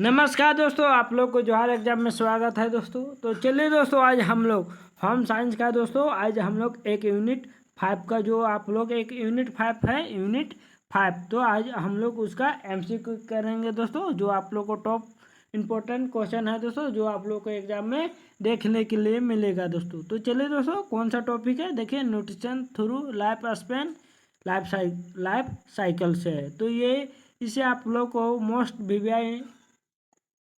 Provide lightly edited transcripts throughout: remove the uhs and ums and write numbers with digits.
नमस्कार दोस्तों, आप लोग को जोहार एग्जाम में स्वागत है दोस्तों। तो चलिए दोस्तों, आज हम लोग होम साइंस का दोस्तों आज हम लोग एक यूनिट 5 का जो आप लोग एक यूनिट 5 है यूनिट 5, तो आज हम लोग उसका एमसीक्यू करेंगे दोस्तों। जो आप लोग को टॉप इम्पोर्टेंट क्वेश्चन है दोस्तों, जो आप लोग को एग्जाम में देखने के लिए मिलेगा दोस्तों। तो चलिए दोस्तों, कौन सा टॉपिक है देखिए, nutrition through life span life cycle से है। तो ये इसे आप लोग को मोस्ट वीवीआई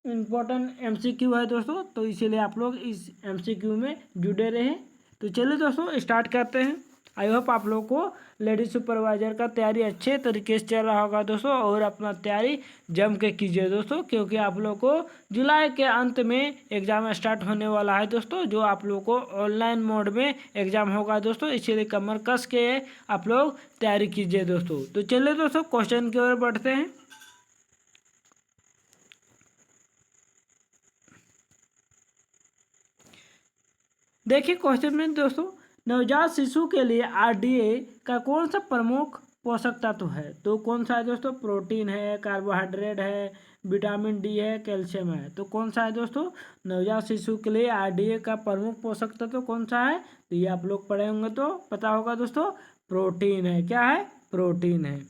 इम्पोर्टेंट एमसीक्यू है दोस्तों, तो इसीलिए आप लोग इस एमसीक्यू में जुड़े रहें। तो चलिए दोस्तों, स्टार्ट करते हैं। आई होप आप लोग को लेडी सुपरवाइजर का तैयारी अच्छे तरीके से चल रहा होगा दोस्तों, और अपना तैयारी जम के कीजिए दोस्तों, क्योंकि आप लोग को जुलाई के अंत में एग्ज़ाम स्टार्ट होने वाला है दोस्तों। जो आप लोग को ऑनलाइन मोड में एग्ज़ाम होगा दोस्तों, इसीलिए कमर कस के आप लोग तैयारी कीजिए दोस्तों। तो चलिए दोस्तों, क्वेश्चन की ओर बढ़ते हैं। देखिए क्वेश्चन में दोस्तों, नवजात शिशु के लिए आरडीए का कौन सा प्रमुख पोषक तत्व है? तो कौन सा है दोस्तों? प्रोटीन है, कार्बोहाइड्रेट है, विटामिन डी है, कैल्शियम है। तो कौन सा है दोस्तों? नवजात शिशु के लिए आरडीए का प्रमुख पोषक तत्व कौन सा है? तो ये आप लोग पढ़े होंगे तो पता होगा दोस्तों, प्रोटीन है। क्या है? प्रोटीन है।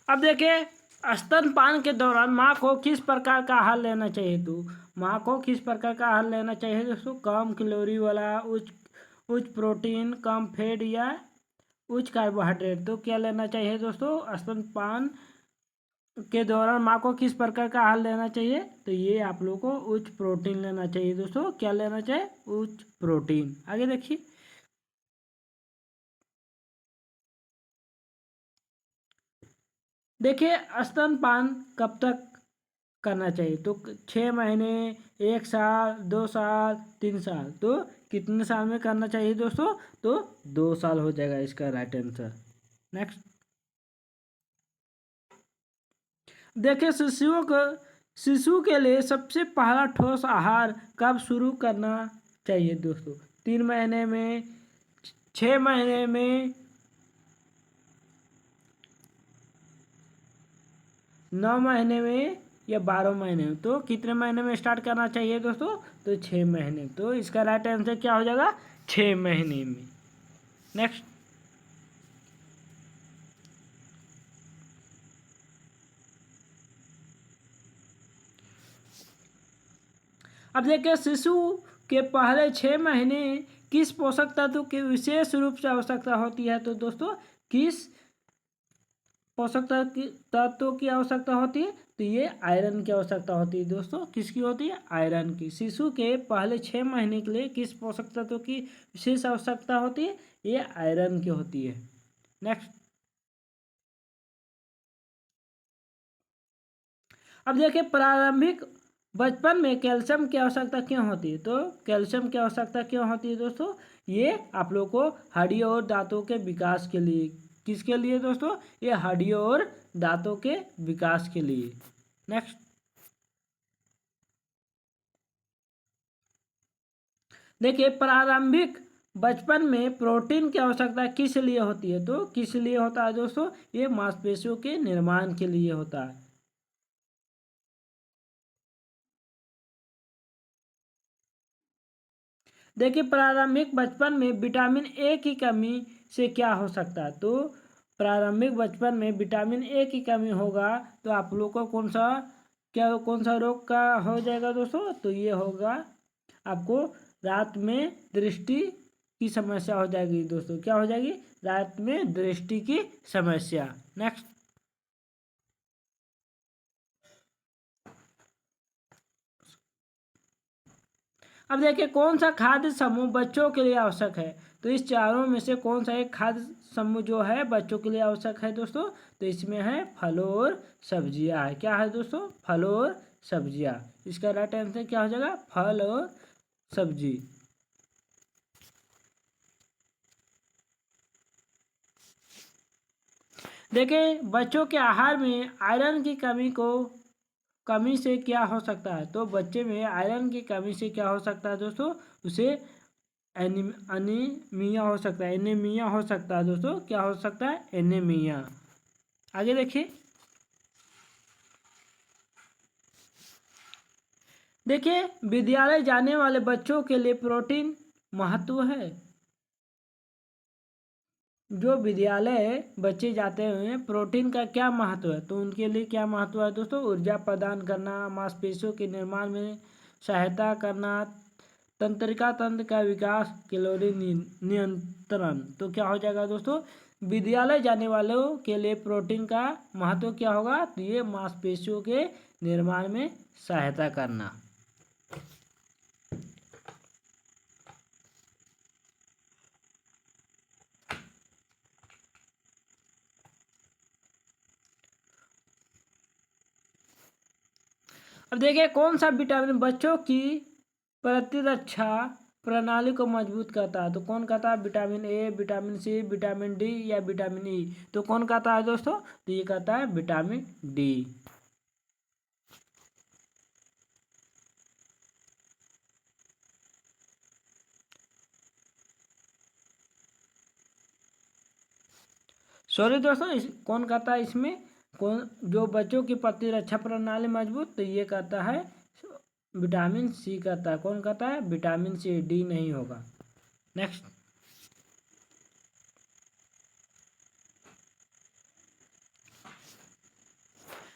अब देखिए, स्तनपान के दौरान माँ को किस प्रकार का आहार लेना चाहिए? तो माँ को किस प्रकार का आहार लेना चाहिए दोस्तों? कम कैलोरी वाला, उच्च उच्च प्रोटीन, कम फैट या उच्च कार्बोहाइड्रेट। तो क्या लेना चाहिए दोस्तों? स्तनपान के दौरान माँ को किस प्रकार का आहार लेना चाहिए? तो ये आप लोगों को उच्च प्रोटीन लेना चाहिए दोस्तों। क्या लेना चाहिए? उच्च प्रोटीन। आगे देखिए, देखिए स्तनपान कब तक करना चाहिए? तो 6 महीने, 1 साल, 2 साल, 3 साल। तो कितने साल में करना चाहिए दोस्तों? तो 2 साल हो जाएगा इसका राइट आंसर। नेक्स्ट, देखिए शिशु के लिए सबसे पहला ठोस आहार कब शुरू करना चाहिए दोस्तों? 3 महीने में, 6 महीने में, 9 महीने में या 12 महीने में। तो कितने महीने में स्टार्ट करना चाहिए दोस्तों? तो 6 महीने। तो इसका राइट आंसर क्या हो जाएगा? 6 महीने में। नेक्स्ट, अब देखिए शिशु के पहले 6 महीने किस पोषक तत्व की विशेष रूप से आवश्यकता होती है? तो दोस्तों, किस पोषक तत्व की आवश्यकता होती है? तो ये आयरन की आवश्यकता होती है दोस्तों। किसकी होती है? आयरन की। शिशु के पहले 6 महीने के लिए किस पोषक तत्व की विशेष आवश्यकता होती है? ये आयरन की होती है। नेक्स्ट, अब देखिए प्रारंभिक बचपन में कैल्शियम की आवश्यकता क्यों होती है? तो कैल्शियम की आवश्यकता क्यों होती है दोस्तों? ये आप लोग को हड्डियों और दांतों के विकास के लिए। किसके लिए दोस्तों? ये हड्डियों और दांतों के विकास के लिए। नेक्स्ट, देखिए प्रारंभिक बचपन में प्रोटीन की आवश्यकता किस लिए होती है? तो किस लिए होता है दोस्तों? ये मांसपेशियों के निर्माण के लिए होता है। देखिए प्रारंभिक बचपन में विटामिन ए की कमी से क्या हो सकता है? तो प्रारंभिक बचपन में विटामिन ए की कमी होगा तो आप लोग को कौन सा रोग का हो जाएगा दोस्तों? तो ये होगा आपको रात में दृष्टि की समस्या हो जाएगी दोस्तों। क्या हो जाएगी? रात में दृष्टि की समस्या। नेक्स्ट, अब देखिए कौन सा खाद्य समूह बच्चों के लिए आवश्यक है? तो इस चारों में से कौन सा एक खाद्य समूह जो है बच्चों के लिए आवश्यक है दोस्तों? तो इसमें है फलों और सब्जियां है। क्या है दोस्तों? फलों और सब्जियां। इसका राइट आंसर क्या हो जाएगा? फल और सब्जी। देखिए बच्चों के आहार में आयरन की कमी से क्या हो सकता है? तो बच्चे में आयरन की कमी से क्या हो सकता है दोस्तों? उसे एनीमिया हो सकता है, एनीमिया हो सकता है दोस्तों, क्या हो सकता है, एनीमिया। आगे देखिए, देखिए विद्यालय जाने वाले बच्चों के लिए प्रोटीन महत्व है। जो विद्यालय बच्चे जाते हैं, प्रोटीन का क्या महत्व है, तो उनके लिए क्या महत्व है दोस्तों, ऊर्जा प्रदान करना, मांसपेशियों के निर्माण में सहायता करना, तंत्रिका तंत्र का विकास, कैलोरी नियंत्रण। तो क्या हो जाएगा दोस्तों, विद्यालय जाने वालों के लिए प्रोटीन का महत्व क्या होगा, तो ये मांसपेशियों के निर्माण में सहायता करना। अब देखिए कौन सा विटामिन बच्चों की प्रतिरक्षा प्रणाली को मजबूत करता है, तो कौन कहता है, vitamin A, vitamin C, vitamin D या विटामिन ई। तो कौन कहता है दोस्तों, तो ये कहता है विटामिन डी। सॉरी दोस्तों, कौन कहता है इसमें, कौन जो बच्चों की प्रतिरक्षा प्रणाली मजबूत, तो ये कहता है विटामिन सी कहता है। कौन कहता है, विटामिन सी, डी नहीं होगा। नेक्स्ट,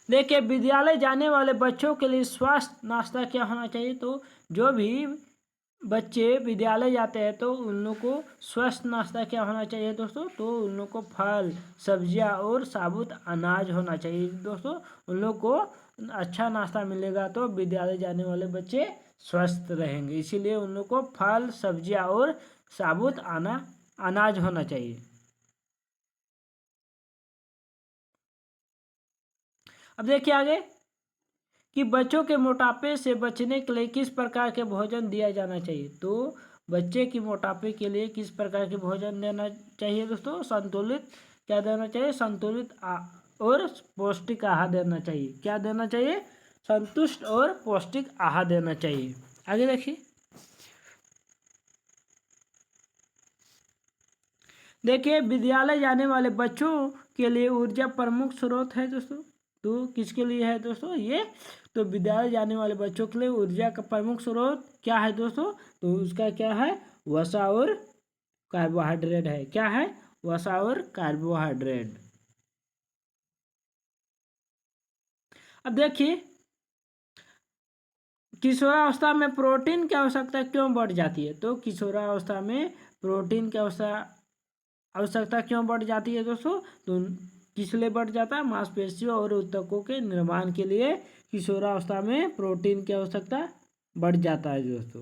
देखिए विद्यालय जाने वाले बच्चों के लिए स्वस्थ नाश्ता क्या होना चाहिए, तो जो भी बच्चे विद्यालय जाते हैं तो उन लोग को स्वस्थ नाश्ता क्या होना चाहिए दोस्तों, तो उन लोग को फल, सब्जियां और साबुत अनाज होना चाहिए दोस्तों। उन लोग को अच्छा नाश्ता मिलेगा तो विद्यालय जाने वाले बच्चे स्वस्थ रहेंगे, इसीलिए उन लोग को फल, सब्जियां और साबुत अनाज होना चाहिए। अब देखिए आगे कि बच्चों के मोटापे से बचने के लिए किस प्रकार के भोजन दिया जाना चाहिए, तो बच्चे की मोटापे के लिए किस प्रकार के भोजन देना चाहिए दोस्तों, संतुलित क्या देना चाहिए, संतुलित और पौष्टिक आहार देना चाहिए। क्या देना चाहिए, संतुष्ट और पौष्टिक आहार देना चाहिए। आगे देखिए, देखिए विद्यालय जाने वाले बच्चों के लिए ऊर्जा प्रमुख स्रोत है दोस्तों, तो किसके लिए है दोस्तों ये, तो विद्यालय जाने वाले बच्चों के लिए ऊर्जा का प्रमुख स्रोत क्या है दोस्तों, तो उसका क्या है, वसा और कार्बोहाइड्रेट है। क्या है, वसा और कार्बोहाइड्रेट। अब देखिए किशोरावस्था में प्रोटीन की आवश्यकता क्यों बढ़ जाती है, तो किशोरावस्था में प्रोटीन की आवश्यकता क्यों बढ़ जाती है दोस्तों, तो किस लिए बढ़ जाता है, मांसपेशियों और ऊतकों के निर्माण के लिए किशोरावस्था में प्रोटीन की आवश्यकता बढ़ जाता है दोस्तों।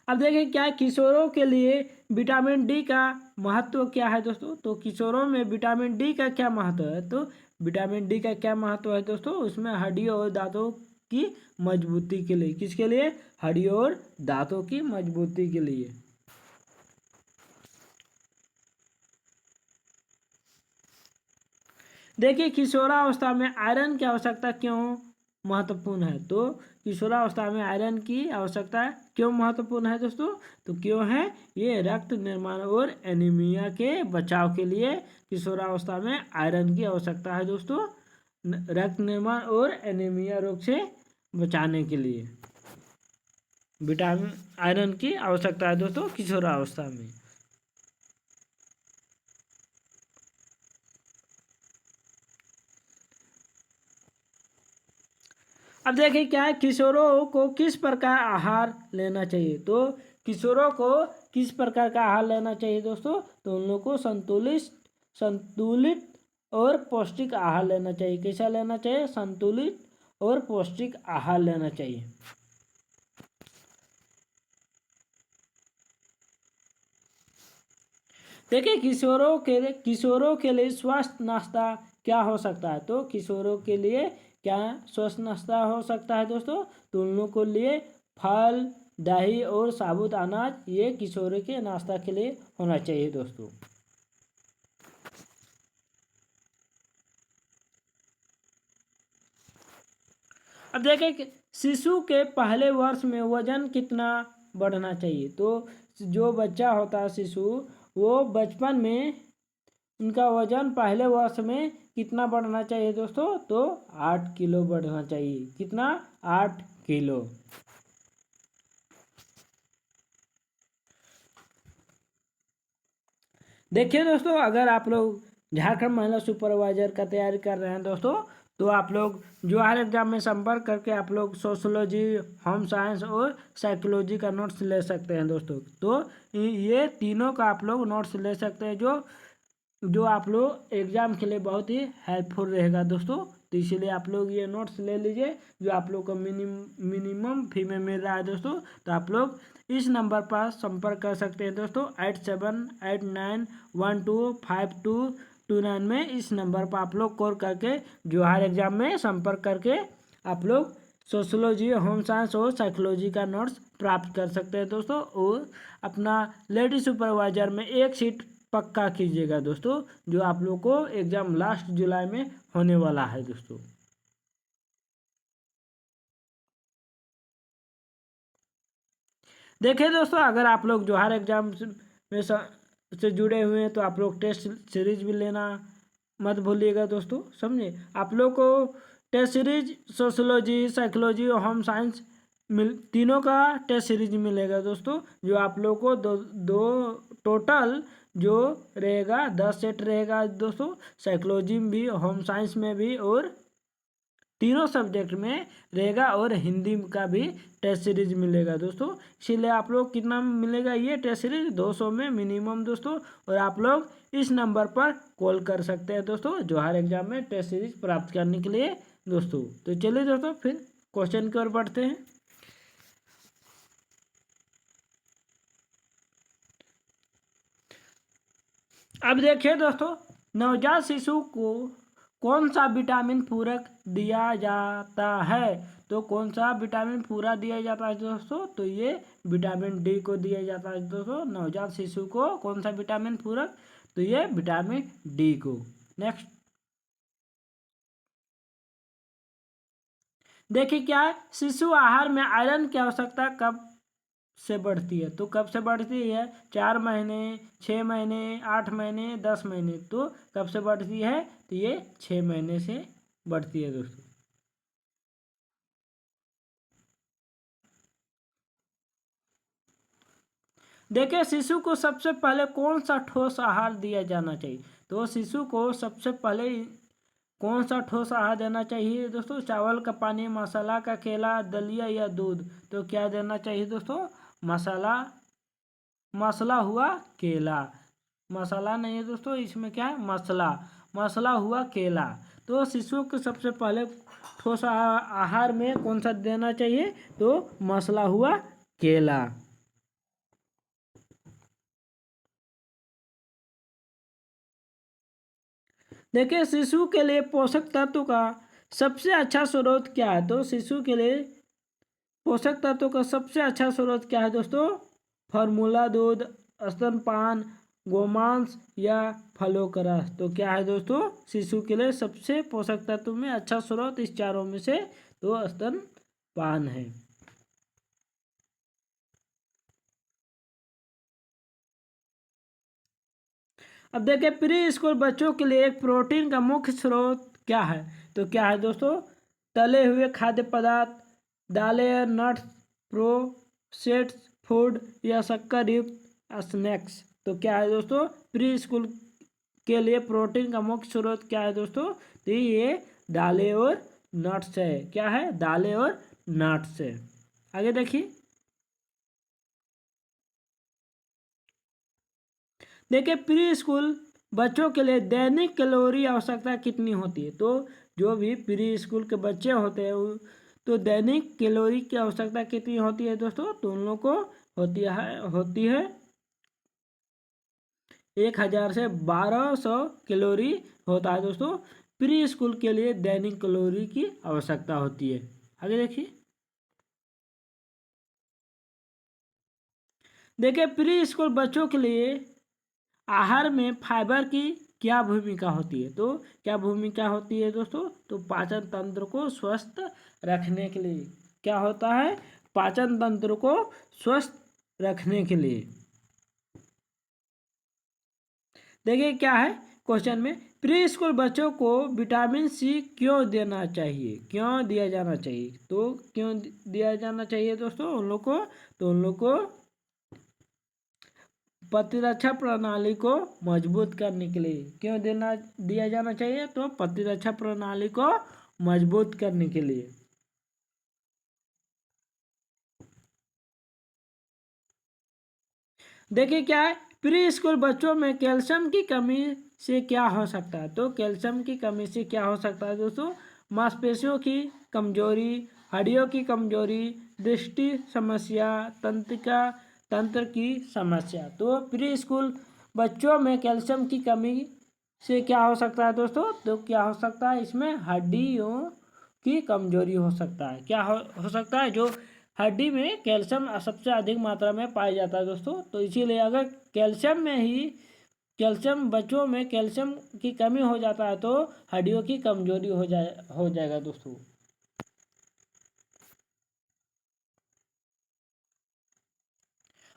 अब देखिए क्या किशोरों के लिए विटामिन डी का महत्व क्या है दोस्तों, तो किशोरों में विटामिन डी का क्या महत्व है, तो विटामिन डी का क्या महत्व है दोस्तों, उसमें हड्डियों और दांतों की मजबूती के लिए, किसके लिए, हड्डियों और दांतों की मजबूती के लिए। देखिए किशोरावस्था में आयरन की आवश्यकता क्यों महत्वपूर्ण है, तो किशोरावस्था में आयरन की आवश्यकता क्यों महत्वपूर्ण है दोस्तों, तो क्यों है, ये रक्त निर्माण और एनीमिया के बचाव के लिए किशोरावस्था में आयरन की आवश्यकता है दोस्तों, रक्त निर्माण और एनीमिया रोग से बचाने के लिए विटामिन आयरन की आवश्यकता है दोस्तों किशोरावस्था में। अब देखिए क्या है, किशोरों को किस प्रकार आहार लेना चाहिए, तो किशोरों को किस प्रकार का आहार लेना चाहिए दोस्तों, तो उन लोगों को संतुलित और पौष्टिक आहार लेना चाहिए। कैसा लेना चाहिए, संतुलित और पौष्टिक आहार लेना चाहिए। देखिए किशोरों के लिए स्वस्थ नाश्ता क्या हो सकता है, तो किशोरों के लिए क्या स्वस्थ नाश्ता हो सकता है दोस्तों, तो उन लोगों के लिए फल, दही और साबुत अनाज ये किशोरों के नाश्ता के लिए होना चाहिए दोस्तों। अब देखें कि शिशु के पहले वर्ष में वजन कितना बढ़ना चाहिए। तो जो बच्चा होता है शिशु, वो बचपन में उनका वजन पहले वर्ष में कितना बढ़ना चाहिए दोस्तों? तो 8 किलो बढ़ना चाहिए। कितना? 8 किलो। देखिए दोस्तों, अगर आप लोग झारखंड महिला सुपरवाइजर का तैयारी कर रहे हैं दोस्तों, तो आप लोग जो हर एग्जाम में संपर्क करके आप लोग सोशोलॉजी, होम साइंस और साइकोलॉजी का नोट्स ले सकते हैं दोस्तों। तो ये तीनों का आप लोग नोट्स ले सकते हैं, जो आप लोग एग्ज़ाम के लिए बहुत ही हेल्पफुल रहेगा दोस्तों। तो इसीलिए आप लोग ये नोट्स ले लीजिए, जो आप लोग को मिनिमम फी में मिल रहा है दोस्तों। तो आप लोग इस नंबर पर संपर्क कर सकते हैं दोस्तों, 8789125229 में। इस नंबर पर आप लोग कॉल करके जो हर एग्ज़ाम में संपर्क करके आप लोग सोशोलॉजी, होम साइंस और साइकोलॉजी का नोट्स प्राप्त कर सकते हैं दोस्तों। और अपना लेडी सुपरवाइजर में एक सीट पक्का कीजिएगा दोस्तों, जो आप लोग को एग्ज़ाम लास्ट जुलाई में होने वाला है दोस्तों। देखिए दोस्तों, अगर आप लोग जो हर एग्जाम में से जुड़े हुए हैं, तो आप लोग टेस्ट सीरीज भी लेना मत भूलिएगा दोस्तों, समझे। आप लोग को टेस्ट सीरीज सोशोलॉजी, साइकोलॉजी और होम साइंस तीनों का टेस्ट सीरीज मिलेगा दोस्तों। जो आप लोग को दो टोटल जो रहेगा 10 सेट रहेगा दोस्तों, साइकोलॉजी में भी, होम साइंस में भी और तीनों सब्जेक्ट में रहेगा। और हिंदी का भी टेस्ट सीरीज मिलेगा दोस्तों। इसीलिए आप लोग कितना मिलेगा ये टेस्ट सीरीज? 200 में मिनिमम दोस्तों। और आप लोग इस नंबर पर कॉल कर सकते हैं दोस्तों, जो हर एग्जाम में टेस्ट सीरीज प्राप्त करने के लिए दोस्तों। तो चलिए दोस्तों, फिर क्वेश्चन की ओर बढ़ते हैं। अब देखिए दोस्तों, नवजात शिशु को कौन सा विटामिन पूरक दिया जाता है? तो कौन सा विटामिन पूरा दिया जाता है दोस्तों? तो ये विटामिन डी को दिया जाता है दोस्तों। नवजात शिशु को कौन सा विटामिन पूरक? तो ये विटामिन डी को। नेक्स्ट देखिए क्या है, शिशु आहार में आयरन की आवश्यकता कब से बढ़ती है? तो कब से बढ़ती है? 4 महीने, 6 महीने, 8 महीने, 10 महीने। तो कब से बढ़ती है? तो ये 6 महीने से बढ़ती है दोस्तों। देखिए, शिशु को सबसे पहले कौन सा ठोस आहार दिया जाना चाहिए? तो शिशु को सबसे पहले कौन सा ठोस आहार देना चाहिए दोस्तों? चावल का पानी, मसाला का केला, दलिया या दूध। तो क्या देना चाहिए दोस्तों? मसला हुआ केला। मसाला नहीं है दोस्तों, इसमें क्या है? मसला हुआ केला। तो शिशु को सबसे पहले ठोस आहार में कौन सा देना चाहिए? तो मसला हुआ केला। देखिए, शिशु के लिए पोषक तत्व का सबसे अच्छा स्रोत क्या है? तो शिशु के लिए पोषक तत्व का सबसे अच्छा स्रोत क्या है दोस्तों? फॉर्मूला दूध, स्तनपान, गोमांस या फलों का रस। तो क्या है दोस्तों? शिशु के लिए सबसे पोषक तत्व में अच्छा स्रोत इस चारों में से तो स्तनपान है। अब देखिए, प्री स्कूल बच्चों के लिए एक प्रोटीन का मुख्य स्रोत क्या है? तो क्या है दोस्तों? तले हुए खाद्य पदार्थ, दालें, नट्स, प्रोसेस्ड फूड या शक्कर युक्त स्नैक्स। तो क्या है दोस्तों? प्री स्कूल के लिए प्रोटीन का मुख्य स्रोत क्या है दोस्तों? तो ये दालें और नट्स है। क्या है? दालें और नट्स है। आगे देखिए, प्री स्कूल बच्चों के लिए दैनिक कैलोरी आवश्यकता कितनी होती है? तो जो भी प्री स्कूल के बच्चे होते हैं तो दैनिक कैलोरी की आवश्यकता कितनी होती है दोस्तों? तो उन लोगों को होती है 1000 से 1200 कैलोरी होता है दोस्तों। प्री स्कूल के लिए दैनिक कैलोरी की आवश्यकता होती है। आगे देखिए, प्री स्कूल बच्चों के लिए आहार में फाइबर की क्या भूमिका होती है? तो क्या भूमिका होती है दोस्तों? तो पाचन तंत्र को स्वस्थ रखने के लिए क्या होता है? पाचन तंत्र को स्वस्थ रखने के लिए। देखिए क्या है क्वेश्चन में, प्री स्कूल बच्चों को विटामिन सी क्यों देना चाहिए, क्यों दिया जाना चाहिए? तो क्यों दिया जाना चाहिए दोस्तों उन लोग को? तो उन लोग को प्रतिरक्षा प्रणाली को मजबूत करने के लिए क्यों दिया जाना चाहिए? तो प्रतिरक्षा प्रणाली को मजबूत करने के लिए। देखिए क्या है, प्री स्कूल बच्चों में कैल्शियम की कमी से क्या हो सकता है? तो कैल्शियम की कमी से क्या हो सकता है दोस्तों? मांसपेशियों की कमजोरी, हड्डियों की कमजोरी, दृष्टि समस्या, तंत्र की समस्या। तो प्री स्कूल बच्चों में कैल्शियम की कमी से क्या हो सकता है दोस्तों? तो क्या हो सकता है इसमें? हड्डियों की कमजोरी हो सकता है। क्या हो सकता है? जो हड्डी में कैल्शियम सबसे अधिक मात्रा में पाया जाता है दोस्तों, तो इसीलिए अगर कैल्शियम बच्चों में कैल्शियम की कमी हो जाता है तो हड्डियों की कमजोरी हो जाएगा दोस्तों।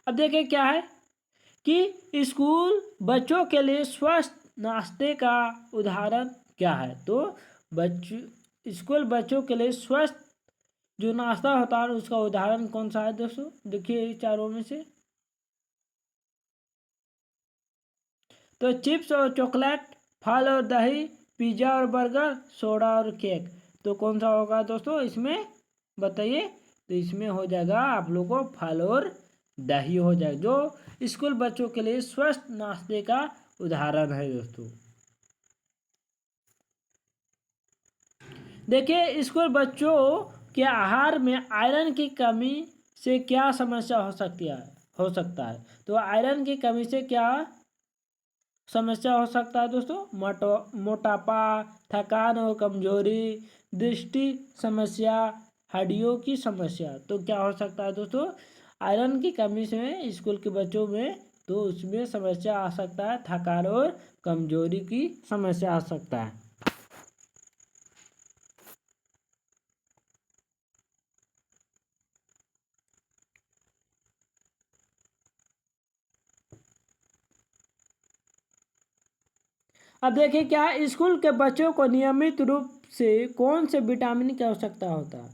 अब देखिए क्या है कि स्कूल बच्चों के लिए स्वस्थ नाश्ते का उदाहरण क्या है? तो स्कूल बच्चों के लिए स्वस्थ जो नाश्ता होता है उसका उदाहरण कौन सा है दोस्तों? देखिए चारों में से, तो चिप्स और चॉकलेट, फल और दही, पिज्ज़ा और बर्गर, सोडा और केक। तो कौन सा होगा दोस्तों इसमें? बताइए। तो इसमें हो जाएगा आप लोगों को फल और दही हो जाएगा, जो स्कूल बच्चों के लिए स्वस्थ नाश्ते का उदाहरण है दोस्तों। देखिए स्कूल बच्चों के आहार में आयरन की कमी से क्या समस्या हो सकता है? तो आयरन की कमी से क्या समस्या हो सकता है दोस्तों? मोटापा, थकान और कमजोरी, दृष्टि समस्या, हड्डियों की समस्या। तो क्या हो सकता है दोस्तों? आयरन की कमी से स्कूल के बच्चों में तो उसमें समस्या आ सकता है, थकान और कमजोरी की समस्या आ सकता है। अब देखिए क्या, स्कूल के बच्चों को नियमित रूप से कौन से विटामिन की आवश्यकता होता है?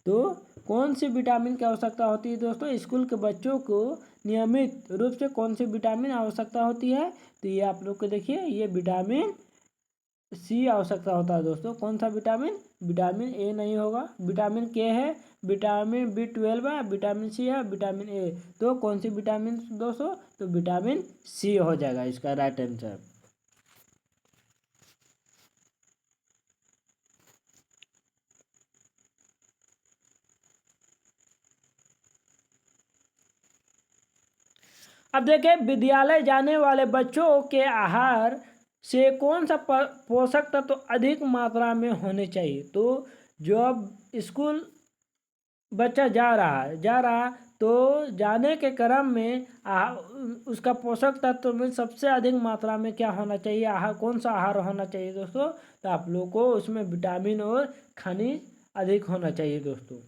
तो कौन से विटामिन की आवश्यकता होती है दोस्तों? स्कूल के बच्चों को नियमित रूप से कौन से विटामिन आवश्यकता होती है? तो ये आप लोग को देखिए, ये विटामिन सी आवश्यकता होता है दोस्तों। कौन सा विटामिन? विटामिन ए नहीं होगा, विटामिन के है, विटामिन B12 है, विटामिन सी है, विटामिन ए। तो कौन सी विटामिन दोस्तों? तो विटामिन सी हो जाएगा इसका राइट आंसर। अब देखें, विद्यालय जाने वाले बच्चों के आहार से कौन सा पोषक तत्व तो अधिक मात्रा में होने चाहिए? तो जो अब स्कूल बच्चा जा रहा तो जाने के क्रम में उसका पोषक तत्व में सबसे अधिक मात्रा में क्या होना चाहिए? आहार कौन सा आहार होना चाहिए दोस्तों? तो आप लोग को उसमें विटामिन और खनिज अधिक होना चाहिए दोस्तों।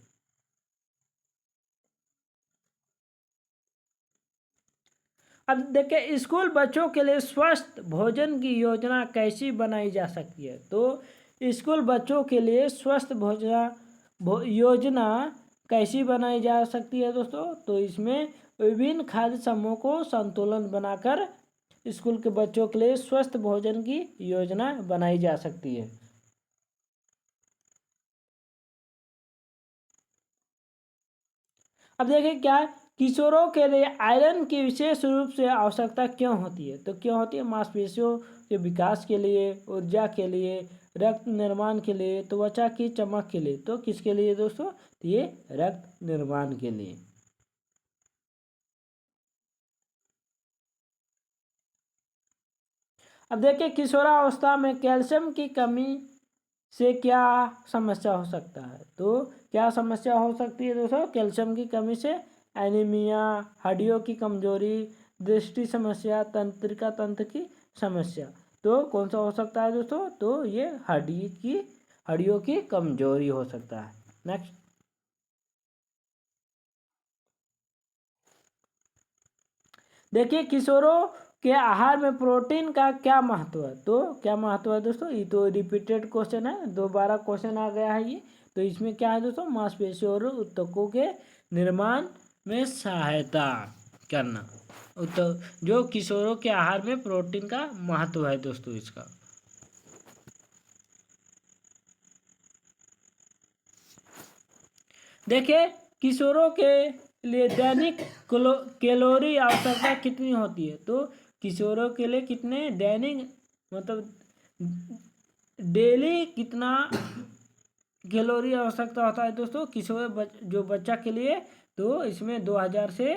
अब देखिए, स्कूल बच्चों के लिए स्वस्थ भोजन की योजना कैसी बनाई जा सकती है? तो स्कूल बच्चों के लिए स्वस्थ योजना कैसी बनाई जा सकती है दोस्तों? तो इसमें विभिन्न खाद्य समूहों को संतुलन बनाकर स्कूल के बच्चों के लिए स्वस्थ भोजन की योजना बनाई जा सकती है। अब देखिए क्या, किशोरों के लिए आयरन की विशेष रूप से आवश्यकता क्यों होती है? तो क्यों होती है? मांसपेशियों के विकास के लिए, ऊर्जा के लिए, रक्त निर्माण के लिए, त्वचा की चमक के लिए। तो किसके लिए दोस्तों? तो ये रक्त निर्माण के लिए। अब देखिए, किशोरावस्था में कैल्शियम की कमी से क्या समस्या हो सकता है? तो क्या समस्या हो सकती है दोस्तों कैल्शियम की कमी से? एनीमिया, हड्डियों की कमजोरी, दृष्टि समस्या, तंत्रिका तंत्र की समस्या। तो कौन सा हो सकता है दोस्तों? तो ये हड्डियों की कमजोरी हो सकता है। नेक्स्ट, देखिए किशोरों के आहार में प्रोटीन का क्या महत्व है? तो क्या महत्व है दोस्तों? ये तो रिपीटेड क्वेश्चन है, दोबारा क्वेश्चन आ गया है ये। तो इसमें क्या है दोस्तों? मांसपेशियों और ऊतकों के निर्माण में सहायता करना। तो जो किशोरों के आहार में प्रोटीन का महत्व है दोस्तों इसका। देखिए किशोरों के लिए दैनिक कैलोरी आवश्यकता कितनी होती है? तो किशोरों के लिए कितने दैनिक मतलब डेली कितना कैलोरी आवश्यकता होता है दोस्तों किशोर जो बच्चा के लिए? तो इसमें 2000 से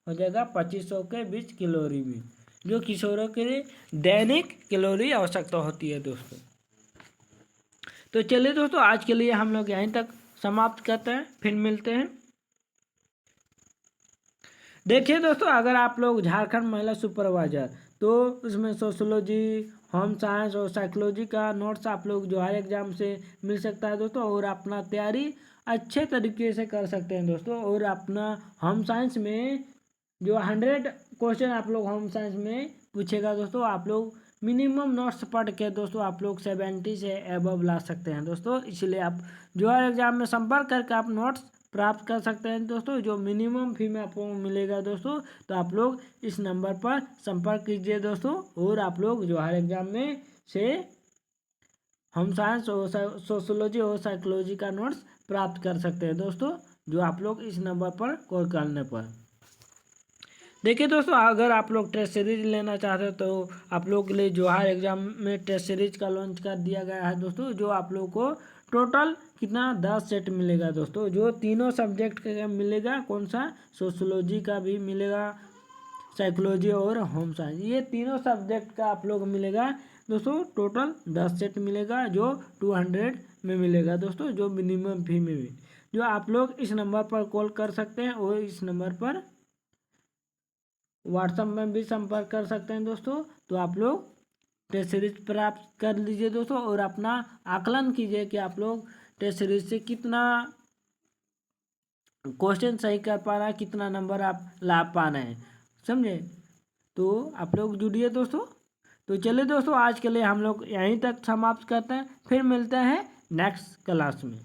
हो जाएगा 2500 के बीच कैलोरी में, जो किशोरों के लिए दैनिक कैलोरी आवश्यकता होती है दोस्तों। तो चलिए दोस्तों, आज के लिए हम लोग यहीं तक समाप्त करते हैं, फिर मिलते हैं। देखिए दोस्तों, अगर आप लोग झारखंड महिला सुपरवाइजर, तो उसमें सोशोलॉजी, होम साइंस और साइकोलॉजी का नोट्स आप लोग जो हर एग्जाम से मिल सकता है दोस्तों, और अपना तैयारी अच्छे तरीके से कर सकते हैं दोस्तों। और अपना होम साइंस में जो 100 क्वेश्चन आप लोग होम साइंस में पूछेगा दोस्तों, आप लोग मिनिमम नोट्स पढ़ के दोस्तों आप लोग 70 से एबव ला सकते हैं दोस्तों। इसलिए आप जो हर एग्जाम में संपर्क करके आप नोट्स प्राप्त कर सकते हैं दोस्तों। जो मिनिमम फी में आपको मिलेगा दोस्तों, तो आप लोग इस नंबर पर संपर्क कीजिए दोस्तों, और आप लोग जो हर एग्जाम में से होम साइंस और सोशोलॉजी और साइकोलॉजी का नोट्स प्राप्त कर सकते हैं दोस्तों, जो आप लोग इस नंबर पर कॉल करने पर। देखिए दोस्तों, अगर आप लोग टेस्ट सीरीज लेना चाहते हो तो आप लोग के लिए जो हर एग्जाम में टेस्ट सीरीज का लॉन्च कर दिया गया है दोस्तों, जो आप लोग को टोटल कितना 10 सेट मिलेगा दोस्तों, जो तीनों सब्जेक्ट का मिलेगा। कौन सा? सोशोलॉजी का भी मिलेगा, साइकोलॉजी और होम साइंस, ये तीनों सब्जेक्ट का आप लोग मिलेगा दोस्तों। टोटल 10 सेट मिलेगा, जो 200 में मिलेगा दोस्तों, जो मिनिमम फी में भी। जो आप लोग इस नंबर पर कॉल कर सकते हैं और इस नंबर पर व्हाट्सएप में भी संपर्क कर सकते हैं दोस्तों। तो आप लोग टेस्ट सीरीज प्राप्त कर लीजिए दोस्तों, और अपना आकलन कीजिए कि आप लोग टेस्ट सीरीज से कितना क्वेश्चन सही कर पा रहा है, कितना नंबर आप ला पा रहे हैं, समझे? तो आप लोग जुड़िए दोस्तों। तो चलिए दोस्तों, आज के लिए हम लोग यहीं तक समाप्त करते हैं, फिर मिलते हैं नेक्स्ट क्लास में।